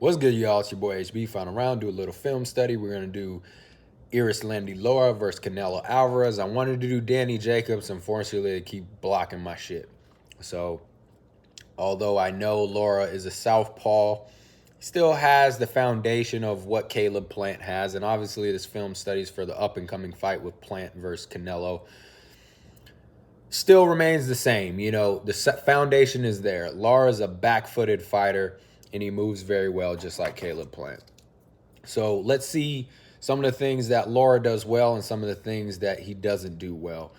What's good, y'all? It's your boy HB. Final round. Do a little film study. We're gonna do Lara versus Canelo Alvarez. I wanted to do Danny Jacobs. Unfortunately, they keep blocking my shit. So, although I know Lara is a southpaw, still has the foundation of what Caleb Plant has, and obviously this film studies for the up-and-coming fight with Plant versus Canelo. Still remains the same. You know, the foundation is there. Lara's a back-footed fighter, and he moves very well, just like Caleb Plant. So let's see some of the things that Lara does well and some of the things that he doesn't do well.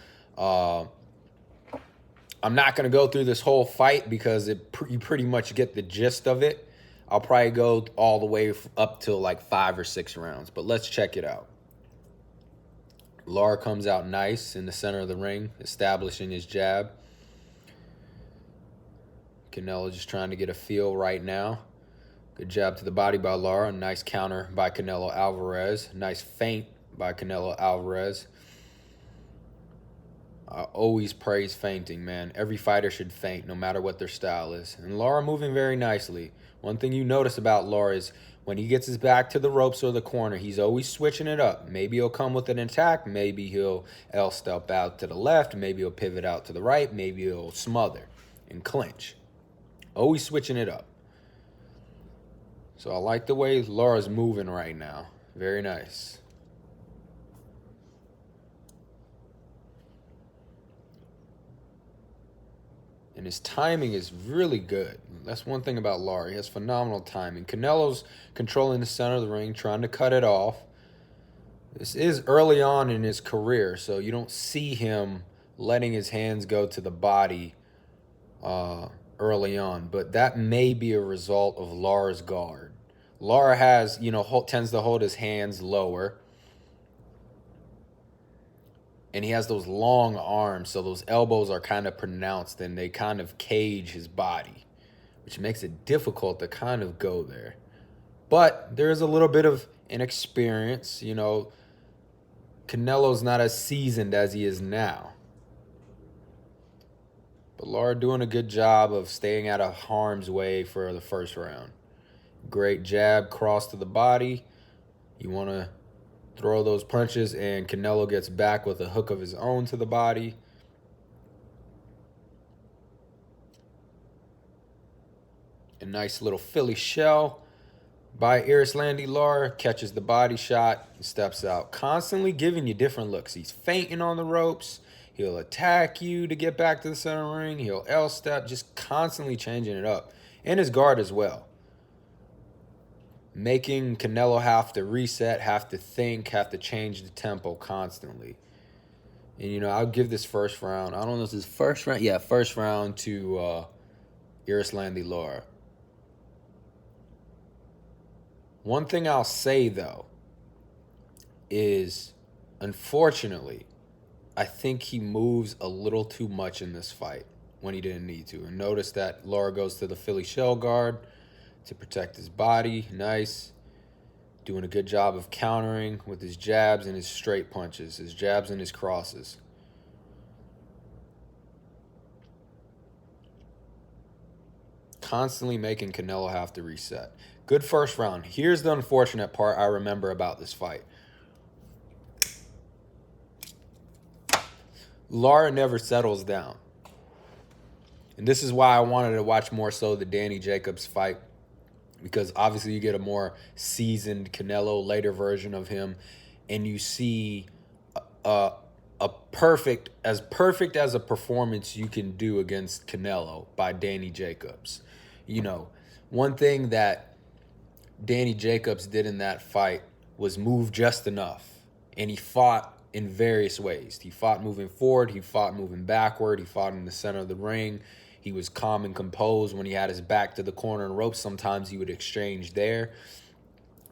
I'm not going to go through this whole fight because you pretty much get the gist of it. I'll probably go all the way up to like 5 or 6 rounds, but let's check it out. Lara comes out nice in the center of the ring, establishing his jab. Canelo just trying to get a feel right now. Good jab to the body by Lara. Nice counter by Canelo Alvarez. Nice feint by Canelo Alvarez. I always praise feinting, man. Every fighter should feint, no matter what their style is. And Lara moving very nicely. One thing you notice about Lara is when he gets his back to the ropes or the corner, he's always switching it up. Maybe he'll come with an attack. Maybe he'll L-step out to the left. Maybe he'll pivot out to the right. Maybe he'll smother and clinch. Always switching it up. So I like the way Lara's moving right now. Very nice. And his timing is really good. That's one thing about Lara. He has phenomenal timing. Canelo's controlling the center of the ring, trying to cut it off. This is early on in his career, so you don't see him letting his hands go to the body early on. But that may be a result of Lara's guard. Lara has, tends to hold his hands lower. And he has those long arms, so those elbows are kind of pronounced and they kind of cage his body, which makes it difficult to kind of go there. But there is a little bit of inexperience. Canelo's not as seasoned as he is now. But Lara doing a good job of staying out of harm's way for the first round. Great jab, cross to the body. You want to throw those punches, and Canelo gets back with a hook of his own to the body. A nice little Philly shell by Lara. Catches the body shot and steps out. Constantly giving you different looks. He's feinting on the ropes. He'll attack you to get back to the center ring. He'll L-step, just constantly changing it up. And his guard as well. Making Canelo have to reset, have to think, have to change the tempo constantly. And, I'll give this first round. I don't know if this is first round. Yeah, first round to Lara. One thing I'll say, though, is, unfortunately, I think he moves a little too much in this fight when he didn't need to. And notice that Lara goes to the Philly shell guard to protect his body. Nice. Doing a good job of countering with his jabs and his straight punches, his jabs and his crosses. Constantly making Canelo have to reset. Good first round. Here's the unfortunate part I remember about this fight. Lara never settles down. And this is why I wanted to watch more so the Danny Jacobs fight, because obviously you get a more seasoned Canelo, later version of him, and you see a perfect as a performance you can do against Canelo by Danny Jacobs. One thing that Danny Jacobs did in that fight was move just enough, and he fought in various ways. He fought moving forward, he fought moving backward, he fought in the center of the ring. He was calm and composed when he had his back to the corner and ropes. Sometimes he would exchange there,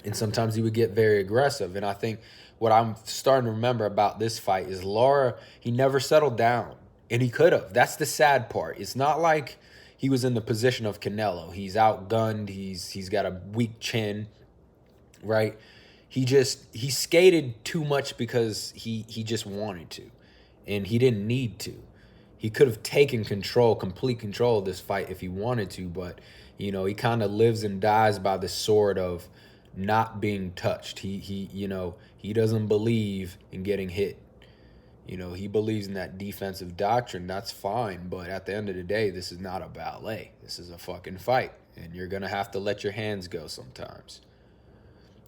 and sometimes he would get very aggressive. And I think what I'm starting to remember about this fight is Lara, he never settled down, and he could have. That's the sad part. It's not like he was in the position of Canelo. He's outgunned. He's got a weak chin, right? He skated too much because he just wanted to, and he didn't need to. He could have taken complete control of this fight if he wanted to, but, He kind of lives and dies by the sword of not being touched. He doesn't believe in getting hit. He believes in that defensive doctrine. That's fine, but at the end of the day, this is not a ballet. This is a fucking fight, and you're going to have to let your hands go sometimes.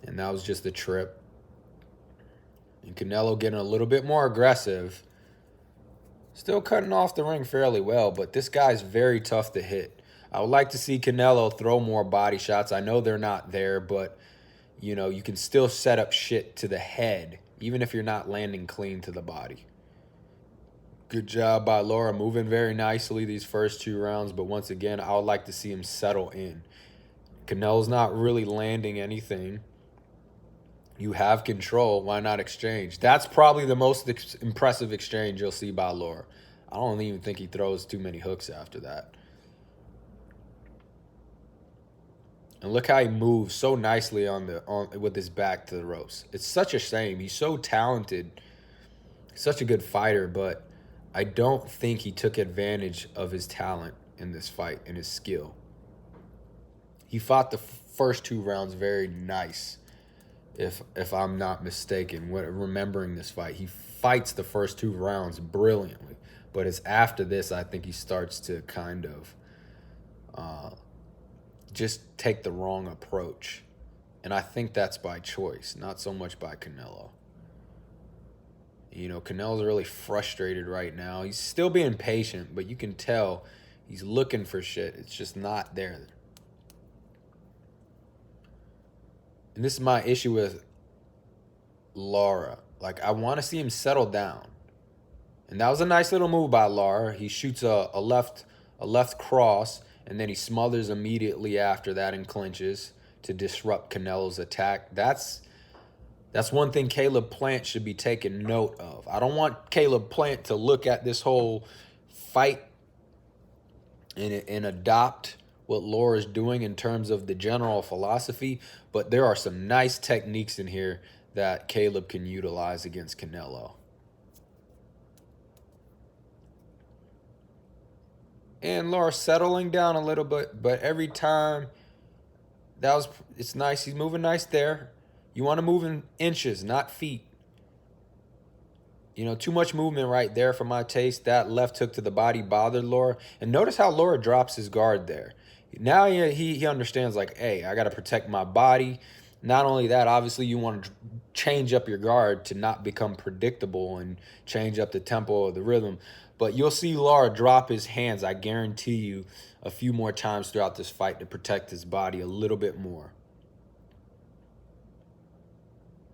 And that was just a trip. And Canelo getting a little bit more aggressive. Still cutting off the ring fairly well, but this guy's very tough to hit. I would like to see Canelo throw more body shots. I know they're not there, but, you can still set up shit to the head, even if you're not landing clean to the body. Good job by Lara, moving very nicely these first 2 rounds, but once again, I would like to see him settle in. Canelo's not really landing anything. You have control. Why not exchange? That's probably the most impressive exchange you'll see by Lara. I don't even think he throws too many hooks after that. And look how he moves so nicely with his back to the ropes. It's such a shame. He's so talented, such a good fighter, but I don't think he took advantage of his talent in this fight and his skill. He fought the first 2 rounds very nice. If I'm not mistaken, remembering this fight, he fights the first 2 rounds brilliantly. But it's after this, I think he starts to kind of just take the wrong approach. And I think that's by choice, not so much by Canelo. Canelo's really frustrated right now. He's still being patient, but you can tell he's looking for shit. It's just not there. And this is my issue with Lara. Like, I want to see him settle down. And that was a nice little move by Lara. He shoots a left cross, and then he smothers immediately after that and clinches to disrupt Canelo's attack. That's one thing Caleb Plant should be taking note of. I don't want Caleb Plant to look at this whole fight and adopt what Lara's doing in terms of the general philosophy, but there are some nice techniques in here that Caleb can utilize against Canelo. And Lara settling down a little bit, but every time it's nice. He's moving nice there. You want to move in inches, not feet. Too much movement right there for my taste. That left hook to the body bothered Lara. And notice how Lara drops his guard there. Now he understands, like, hey, I got to protect my body. Not only that, obviously you want to change up your guard to not become predictable and change up the tempo of the rhythm. But you'll see Lara drop his hands, I guarantee you, a few more times throughout this fight to protect his body a little bit more.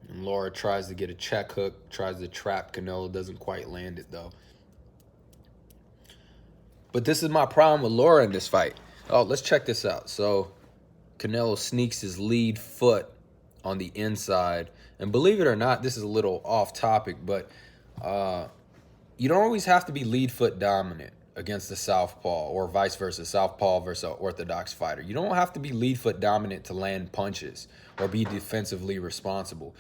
And Lara tries to get a check hook, tries to trap Canelo, doesn't quite land it though. But this is my problem with Lara in this fight. Oh, let's check this out. So Canelo sneaks his lead foot on the inside. And believe it or not, this is a little off topic, but you don't always have to be lead foot dominant against the southpaw or vice versa, southpaw versus an orthodox fighter. You don't have to be lead foot dominant to land punches or be defensively responsible.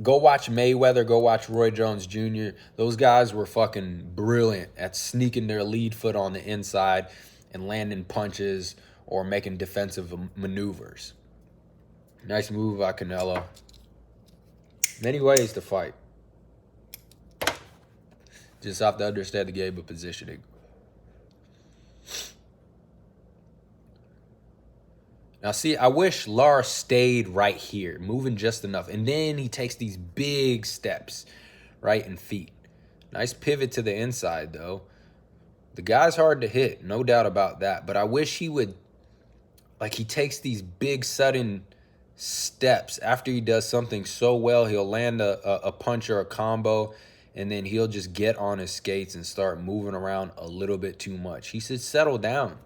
Go watch Mayweather, go watch Roy Jones Jr. Those guys were fucking brilliant at sneaking their lead foot on the inside and landing punches or making defensive maneuvers. Nice move by Canelo. Many ways to fight. Just have to understand the game of positioning. Now, see, I wish Lara stayed right here, moving just enough. And then he takes these big steps, right, and feet. Nice pivot to the inside, though. The guy's hard to hit, no doubt about that. But I wish he would, like, he takes these big, sudden steps. After he does something so well, he'll land a punch or a combo, and then he'll just get on his skates and start moving around a little bit too much. He should settle down.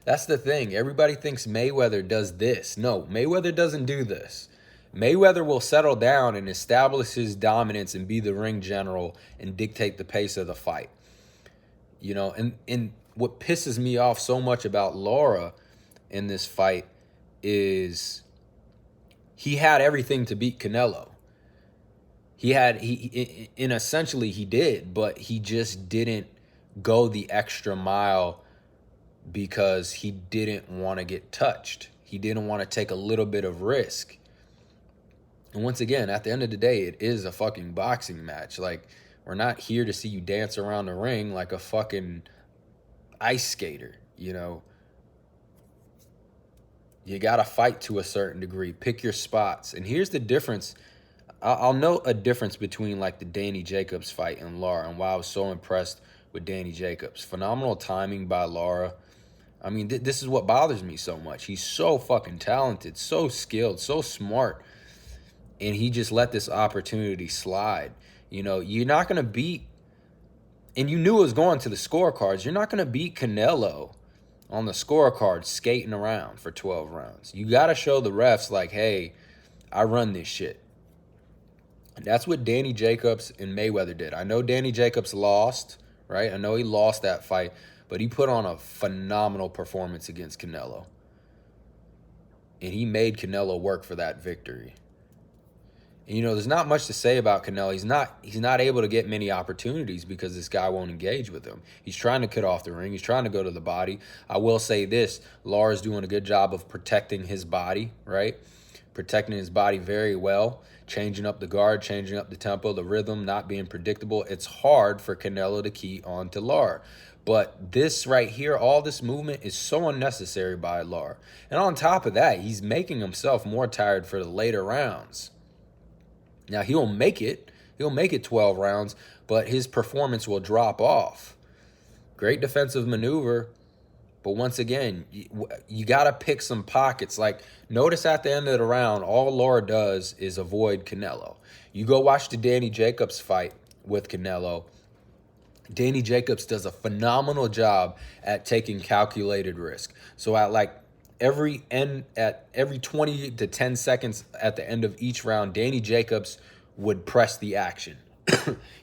That's the thing. Everybody thinks Mayweather does this. No, Mayweather doesn't do this. Mayweather will settle down and establish his dominance and be the ring general and dictate the pace of the fight. And what pisses me off so much about Lara in this fight is he had everything to beat Canelo. Essentially he did, but he just didn't go the extra mile because he didn't want to get touched. He didn't want to take a little bit of risk. And once again, at the end of the day, it is a fucking boxing match. Like, we're not here to see you dance around the ring like a fucking ice skater, you know. You got to fight to a certain degree. Pick your spots. And here's the difference. I'll note a difference between like the Danny Jacobs fight and Lara, and why I was so impressed with Danny Jacobs. Phenomenal timing by Lara. I mean, this is what bothers me so much. He's so fucking talented, so skilled, so smart. And he just let this opportunity slide. You know, you're not going to beat, and you knew it was going to the scorecards, you're not going to beat Canelo on the scorecard skating around for 12 rounds. You got to show the refs like, hey, I run this shit. And that's what Danny Jacobs and Mayweather did. I know Danny Jacobs lost, right? I know he lost that fight, but he put on a phenomenal performance against Canelo. And he made Canelo work for that victory. And, you know, there's not much to say about Canelo. He's not able to get many opportunities because this guy won't engage with him. He's trying to cut off the ring. He's trying to go to the body. I will say this, Lara's doing a good job of protecting his body, right? Protecting his body very well, changing up the guard, changing up the tempo, the rhythm, not being predictable. It's hard for Canelo to key on to Lara. But this right here, all this movement is so unnecessary by Lara. And on top of that, he's making himself more tired for the later rounds. Now, he'll make it 12 rounds, but his performance will drop off. Great defensive maneuver, but once again, you got to pick some pockets. Like, notice at the end of the round, all Lara does is avoid Canelo. You go watch the Danny Jacobs fight with Canelo. Danny Jacobs does a phenomenal job at taking calculated risk. So at every 20 to 10 seconds at the end of each round, Danny Jacobs would press the action.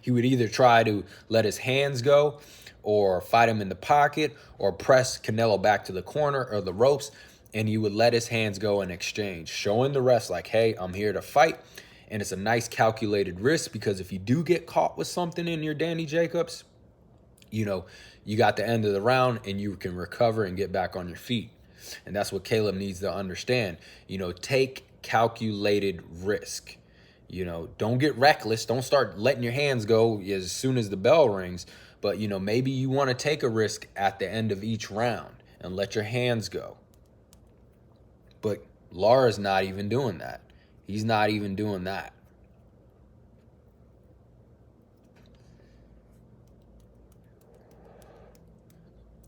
He would either try to let his hands go or fight him in the pocket or press Canelo back to the corner or the ropes, and he would let his hands go in exchange, showing the refs like, hey, I'm here to fight. And it's a nice calculated risk, because if you do get caught with something in your Danny Jacobs, you know, you got the end of the round and you can recover and get back on your feet. And that's what Caleb needs to understand. You know, take calculated risk. You know, don't get reckless. Don't start letting your hands go as soon as the bell rings. But, you know, maybe you want to take a risk at the end of each round and let your hands go. But Lara's not even doing that. He's not even doing that.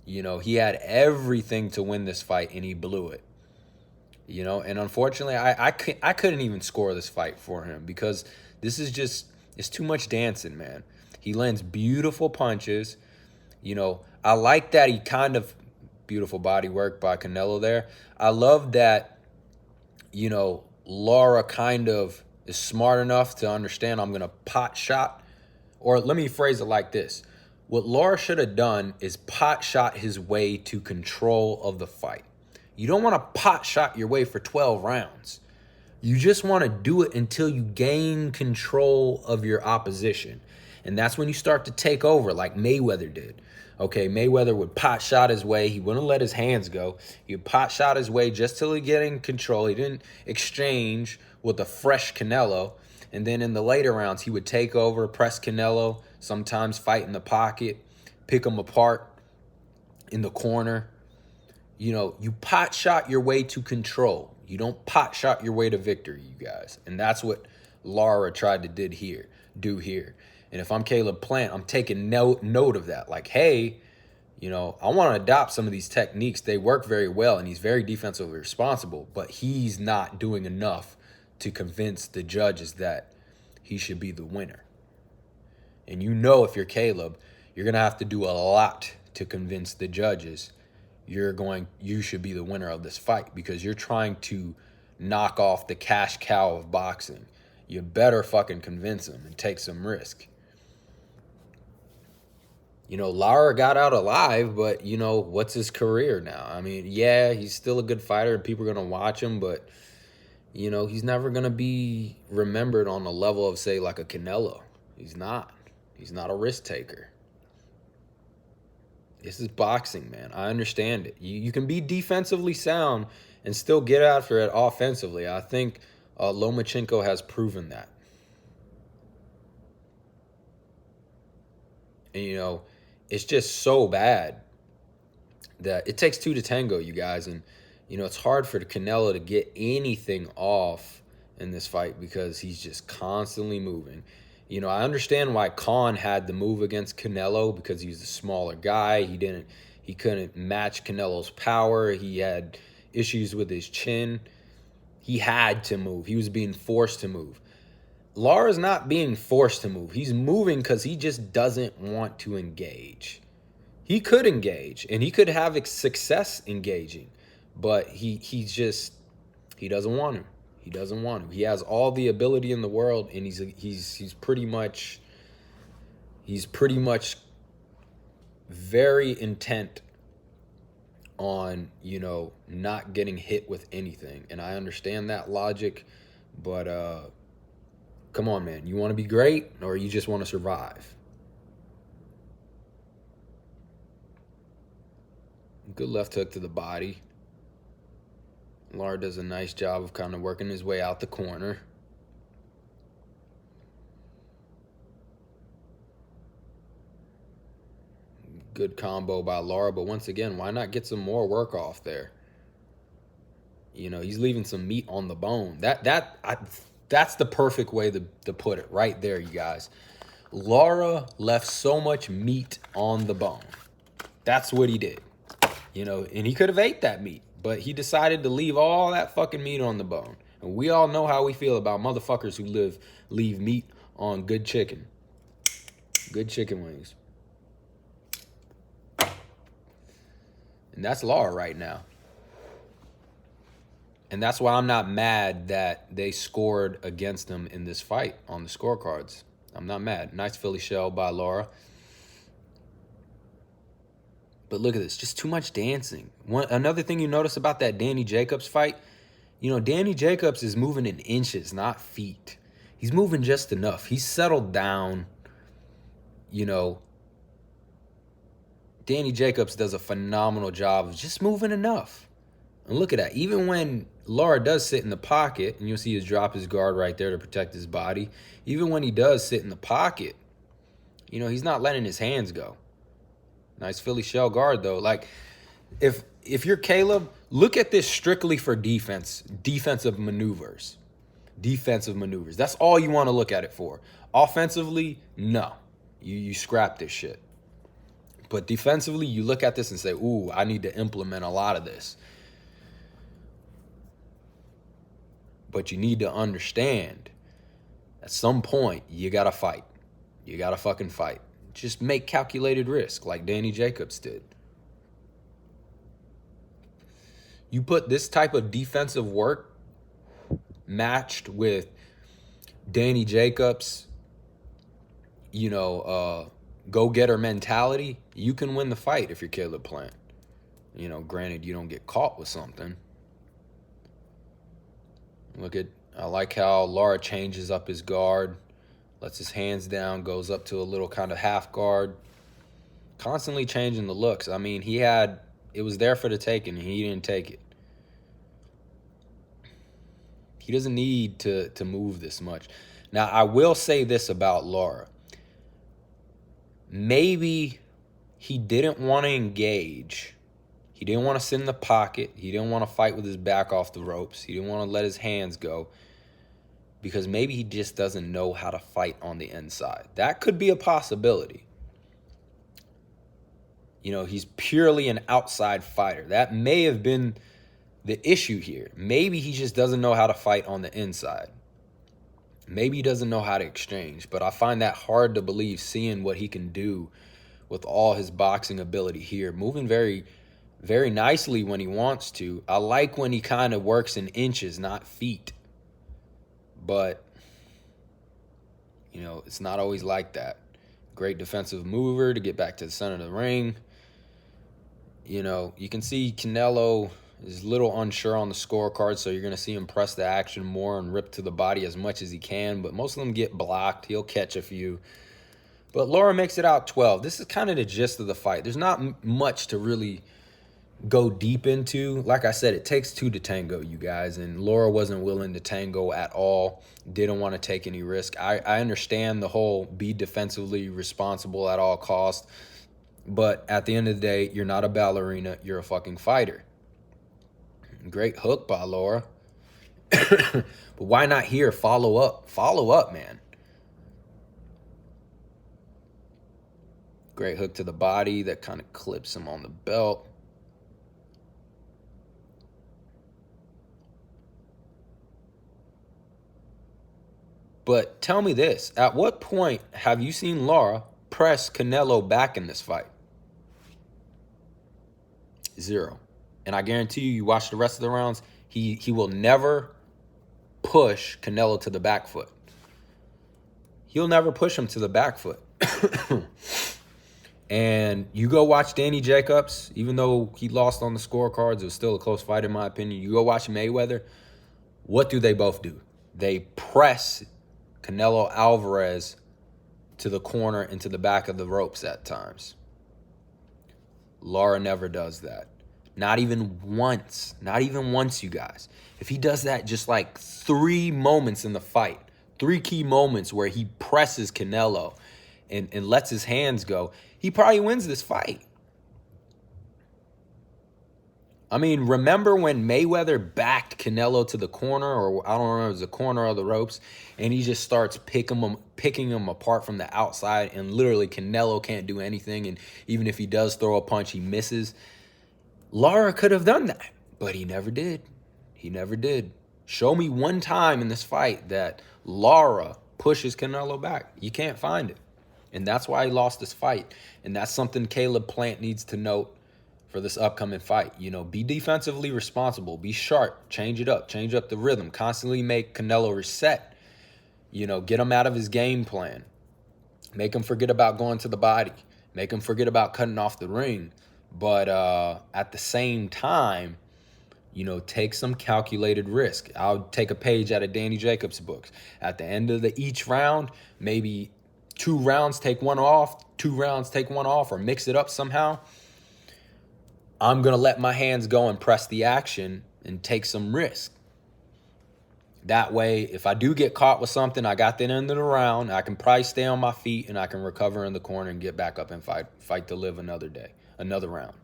You know, he had everything to win this fight and he blew it. You know, and unfortunately, I couldn't even score this fight for him, because this is just, it's too much dancing, man. He lands beautiful punches. You know, I like that he kind of, beautiful body work by Canelo there. I love that, you know, Lara kind of is smart enough to understand I'm going to pot shot. Or let me phrase it like this. What Lara should have done is pot shot his way to control of the fight. You don't want to pot shot your way for 12 rounds. You just want to do it until you gain control of your opposition. And that's when you start to take over, like Mayweather did. Okay, Mayweather would pot shot his way. He wouldn't let his hands go. He would pot shot his way just till he get in control. He didn't exchange with a fresh Canelo. And then in the later rounds, he would take over, press Canelo, sometimes fight in the pocket, pick him apart in the corner. You know, you pot shot your way to control. You don't pot shot your way to victory, you guys. And that's what Lara tried to do here. And if I'm Caleb Plant, I'm taking note of that. Like, hey, you know, I want to adopt some of these techniques. They work very well, and he's very defensively responsible, but he's not doing enough to convince the judges that he should be the winner. And you know, if you're Caleb, you're going to have to do a lot to convince the judges you should be the winner of this fight, because you're trying to knock off the cash cow of boxing. You better fucking convince them and take some risk. You know, Lara got out alive, but, you know, what's his career now? I mean, yeah, he's still a good fighter and people are going to watch him, but, you know, he's never going to be remembered on the level of, say, like a Canelo. He's not. He's not a risk taker. This is boxing, man. I understand it. You can be defensively sound and still get after it offensively. I think Lomachenko has proven that. And, you know, it's just so bad that it takes two to tango, you guys. And, you know, it's hard for Canelo to get anything off in this fight because he's just constantly moving. You know, I understand why Khan had the move against Canelo because he's a smaller guy. He couldn't match Canelo's power. He had issues with his chin. He had to move. He was being forced to move. Lara's not being forced to move. He's moving because he just doesn't want to engage. He could engage and he could have success engaging, but he doesn't want to. He doesn't want to. He has all the ability in the world, and he's pretty much very intent on, you know, not getting hit with anything. And I understand that logic, but come on, man. You want to be great, or you just want to survive? Good left hook to the body. Lara does a nice job of kind of working his way out the corner. Good combo by Lara, but once again, why not get some more work off there? You know, he's leaving some meat on the bone. That's the perfect way to put it right there, you guys. Lara left so much meat on the bone. That's what he did. You know, and he could have ate that meat, but he decided to leave all that fucking meat on the bone. And we all know how we feel about motherfuckers who leave meat on good chicken. Good chicken wings. And that's Lara right now. And that's why I'm not mad that they scored against him in this fight on the scorecards. I'm not mad. Nice Philly shell by Lara. But look at this, just too much dancing. Another thing you notice about that Danny Jacobs fight, you know, Danny Jacobs is moving in inches, not feet. He's moving just enough. He's settled down. You know, Danny Jacobs does a phenomenal job of just moving enough. And look at that. Even when Lara does sit in the pocket, and you'll see his drop his guard right there to protect his body, even when he does sit in the pocket, you know, he's not letting his hands go. Nice Philly shell guard, though. Like, if you're Caleb, look at this strictly for defensive maneuvers. Defensive maneuvers. That's all you want to look at it for. Offensively, no. You scrap this shit. But defensively, you look at this and say, ooh, I need to implement a lot of this. But you need to understand, at some point, you got to fight. You got to fucking fight. Just make calculated risk like Danny Jacobs did. You put this type of defensive work matched with Danny Jacobs, you know, go-getter mentality, you can win the fight if you're Caleb Plant. You know, granted, you don't get caught with something. I like how Lara changes up his guard. Lets his hands down, goes up to a little kind of half guard. Constantly changing the looks. I mean, it was there for the taking, and he didn't take it. He doesn't need to move this much. Now, I will say this about Lara. Maybe he didn't want to engage. He didn't want to sit in the pocket. He didn't want to fight with his back off the ropes. He didn't want to let his hands go. Because maybe he just doesn't know how to fight on the inside. That could be a possibility. You know, he's purely an outside fighter. That may have been the issue here. Maybe he just doesn't know how to fight on the inside. Maybe he doesn't know how to exchange. But I find that hard to believe, seeing what he can do with all his boxing ability here. Moving very, very nicely when he wants to. I like when he kind of works in inches, not feet. But, you know, it's not always like that. Great defensive mover to get back to the center of the ring. You know, you can see Canelo is a little unsure on the scorecard, so you're going to see him press the action more and rip to the body as much as he can. But most of them get blocked. He'll catch a few. But Lara makes it out 12. This is kind of the gist of the fight. There's not much to really go deep into. Like I said, it takes two to tango, you guys, and Lara wasn't willing to tango at all. Didn't want to take any risk. I understand the whole be defensively responsible at all costs, but at the end of the day, you're not a ballerina. You're a fucking fighter. Great hook by Lara. But why not here? Follow up, man. Great hook to the body that kind of clips him on the belt. But tell me this, at what point have you seen Lara press Canelo back in this fight? Zero. And I guarantee you watch the rest of the rounds, he will never push Canelo to the back foot. He'll never push him to the back foot. And you go watch Danny Jacobs, even though he lost on the scorecards, it was still a close fight in my opinion. You go watch Mayweather, what do they both do? They press Canelo Alvarez to the corner and to the back of the ropes at times. Lara never does that. Not even once. Not even once, you guys. If he does that just like 3 moments in the fight, 3 key moments where he presses Canelo and lets his hands go, he probably wins this fight. I mean, remember when Mayweather backed Canelo to the corner, or I don't remember, it was the corner of the ropes, and he just starts picking him apart from the outside, and literally Canelo can't do anything, and even if he does throw a punch, he misses. Lara could have done that, but he never did. He never did. Show me one time in this fight that Lara pushes Canelo back. You can't find it. And that's why he lost this fight. And that's something Caleb Plant needs to note for this upcoming fight. You know, be defensively responsible. Be sharp. Change it up. Change up the rhythm. Constantly make Canelo reset. You know, get him out of his game plan. Make him forget about going to the body. Make him forget about cutting off the ring. But at the same time, you know, take some calculated risk. I'll take a page out of Danny Jacobs' books. At the end of each round, maybe 2 rounds, take one off, 2 rounds, take one off, or mix it up somehow. I'm going to let my hands go and press the action and take some risk. That way, if I do get caught with something, I got the end of the round, I can probably stay on my feet and I can recover in the corner and get back up and fight to live another day, another round.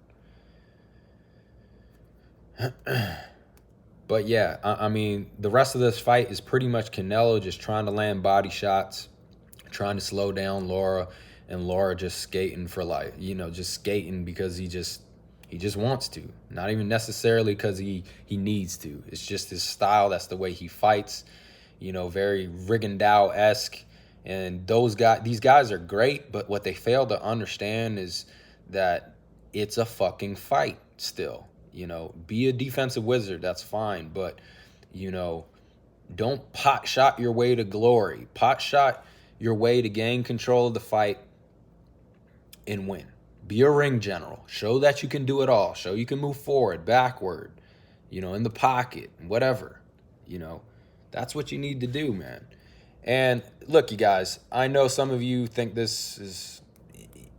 But yeah, I mean, the rest of this fight is pretty much Canelo just trying to land body shots, trying to slow down Lara, and Lara just skating for life. You know, just skating because he just wants to. Not even necessarily because he needs to. It's just his style. That's the way he fights. You know, very Rigondeaux-esque. And these guys are great, but what they fail to understand is that it's a fucking fight still. You know, be a defensive wizard, that's fine, but, you know, don't pot shot your way to glory. Pot shot your way to gain control of the fight and win. Be a ring general. Show that you can do it all. Show you can move forward, backward, you know, in the pocket, whatever. You know, that's what you need to do, man. And look, you guys, I know some of you think this is,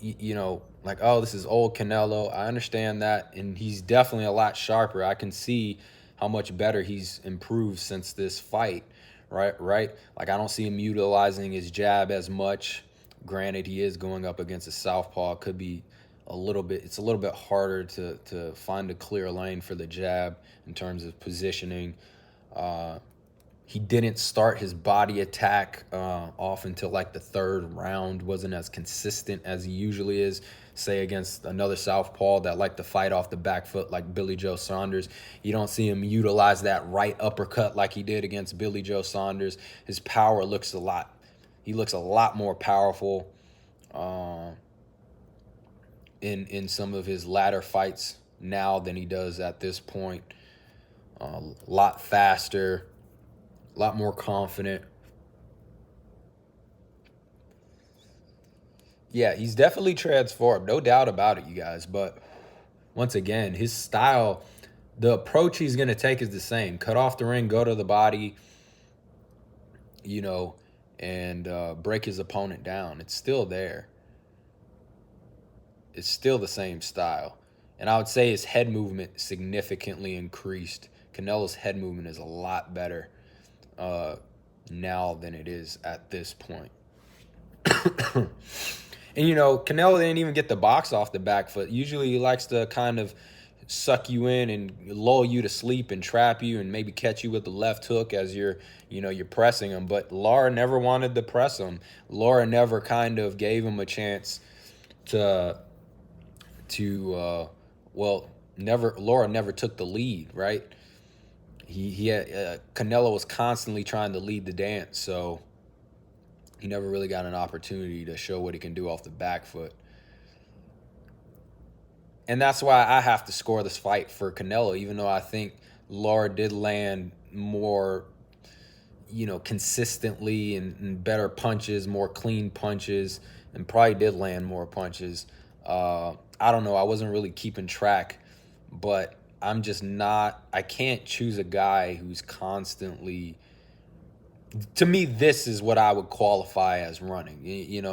you know, like, oh, this is old Canelo. I understand that, and he's definitely a lot sharper. I can see how much better he's improved since this fight, right? Like, I don't see him utilizing his jab as much. Granted, he is going up against a southpaw. It could be it's a little bit harder to find a clear lane for the jab in terms of positioning. He didn't start his body attack off until like the 3rd round. Wasn't as consistent as he usually is, say against another southpaw that like to fight off the back foot like Billy Joe Saunders. You don't see him utilize that right uppercut like he did against Billy Joe Saunders. His power looks a lot more powerful in some of his latter fights now than he does at this point. A lot faster, a lot more confident. Yeah, he's definitely transformed, no doubt about it, you guys. But once again, his style, the approach he's going to take is the same. Cut off the ring, go to the body, you know, and break his opponent down. It's still there. It's still the same style. And I would say his head movement significantly increased. Canelo's head movement is a lot better now than it is at this point. And, Canelo didn't even get the box off the back foot. Usually he likes to kind of suck you in and lull you to sleep and trap you and maybe catch you with the left hook as you're pressing him. But Lara never wanted to press him. Lara never kind of gave him a chance to Lara never took the lead, right? He had Canelo was constantly trying to lead the dance, so he never really got an opportunity to show what he can do off the back foot. And that's why I have to score this fight for Canelo, even though I think Lara did land more, consistently and better punches, more clean punches, and probably did land more punches. I don't know. I wasn't really keeping track, but I'm just not. I can't choose a guy who's constantly. To me, this is what I would qualify as running.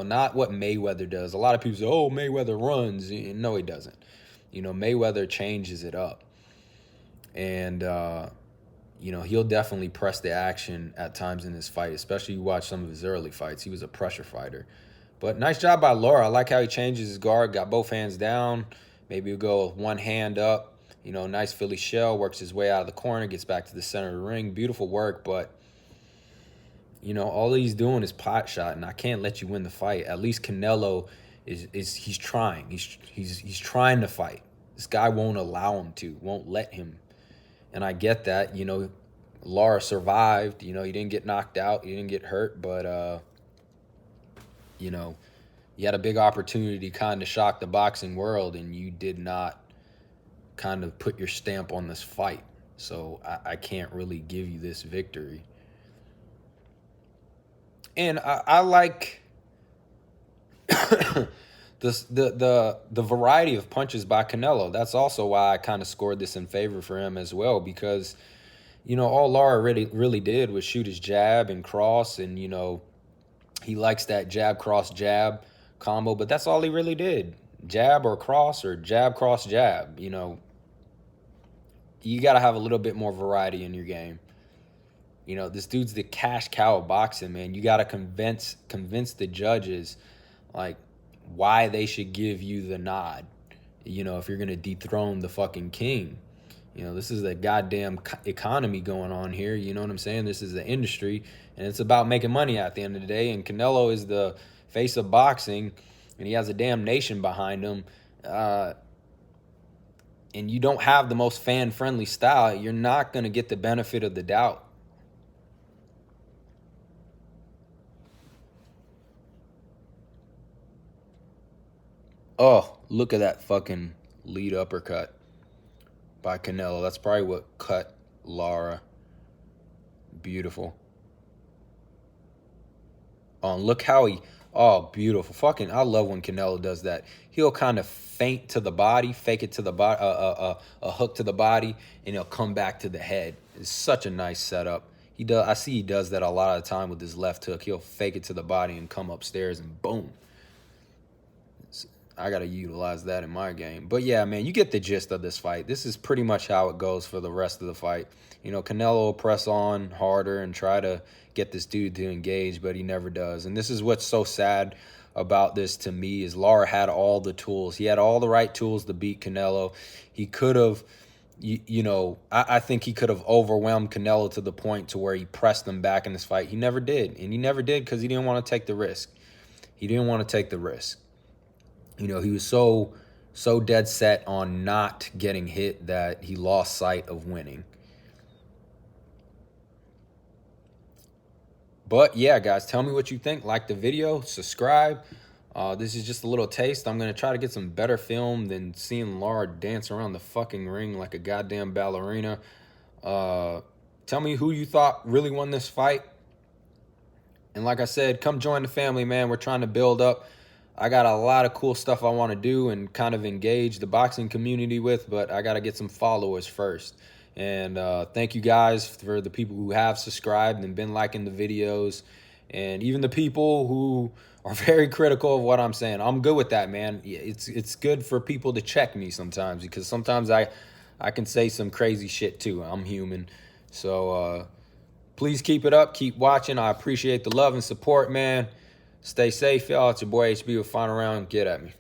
Not what Mayweather does. A lot of people say, "Oh, Mayweather runs." No, he doesn't. Mayweather changes it up, and he'll definitely press the action at times in this fight. Especially you watch some of his early fights. He was a pressure fighter. But nice job by Lara. I like how he changes his guard, got both hands down. Maybe he'll go with one hand up. Nice Philly shell, works his way out of the corner, gets back to the center of the ring. Beautiful work, but all he's doing is pot shot, and I can't let you win the fight. At least Canelo he's trying. He's trying to fight. This guy won't allow him to, won't let him. And I get that. Lara survived. He didn't get knocked out, he didn't get hurt, but you had a big opportunity to kind of shock the boxing world, and you did not kind of put your stamp on this fight. So I can't really give you this victory. And I like the variety of punches by Canelo. That's also why I kind of scored this in favor for him as well, because all Lara really did was shoot his jab and cross, and he likes that jab cross jab combo, but that's all he really did. Jab or cross, or jab cross jab. You got to have a little bit more variety in your game. This dude's the cash cow of boxing, man. You got to convince the judges, like, why they should give you the nod, if you're going to dethrone the fucking king. This is a goddamn economy going on here. You know what I'm saying? This is the industry, and it's about making money at the end of the day. And Canelo is the face of boxing, and he has a damn nation behind him. And you don't have the most fan-friendly style, you're not going to get the benefit of the doubt. Oh, look at that fucking lead uppercut by Canelo. That's probably what cut Lara. Beautiful. Oh, look how beautiful. Fucking, I love when Canelo does that. He'll kind of feint to the body, fake it to the body, a hook to the body, and he'll come back to the head. It's such a nice setup. I see he does that a lot of the time with his left hook. He'll fake it to the body and come upstairs, and boom. I got to utilize that in my game. But yeah, man, you get the gist of this fight. This is pretty much how it goes for the rest of the fight. Canelo will press on harder and try to get this dude to engage, but he never does. And this is what's so sad about this to me, is Lara had all the tools. He had all the right tools to beat Canelo. He could have, I think he could have overwhelmed Canelo to the point to where he pressed him back in this fight. He never did. And he never did because he didn't want to take the risk. He didn't want to take the risk. He was so dead set on not getting hit that he lost sight of winning. But yeah, guys, tell me what you think. Like the video, subscribe. This is just a little taste. I'm going to try to get some better film than seeing Lara dance around the fucking ring like a goddamn ballerina. Tell me who you thought really won this fight. And like I said, come join the family, man. We're trying to build up. I got a lot of cool stuff I want to do and kind of engage the boxing community with, but I got to get some followers first. And thank you guys for the people who have subscribed and been liking the videos. And even the people who are very critical of what I'm saying, I'm good with that, man. It's good for people to check me sometimes, because sometimes I can say some crazy shit too. I'm human. So please keep it up. Keep watching. I appreciate the love and support, man. Stay safe, y'all. It's your boy HB with Final Round. Get at me.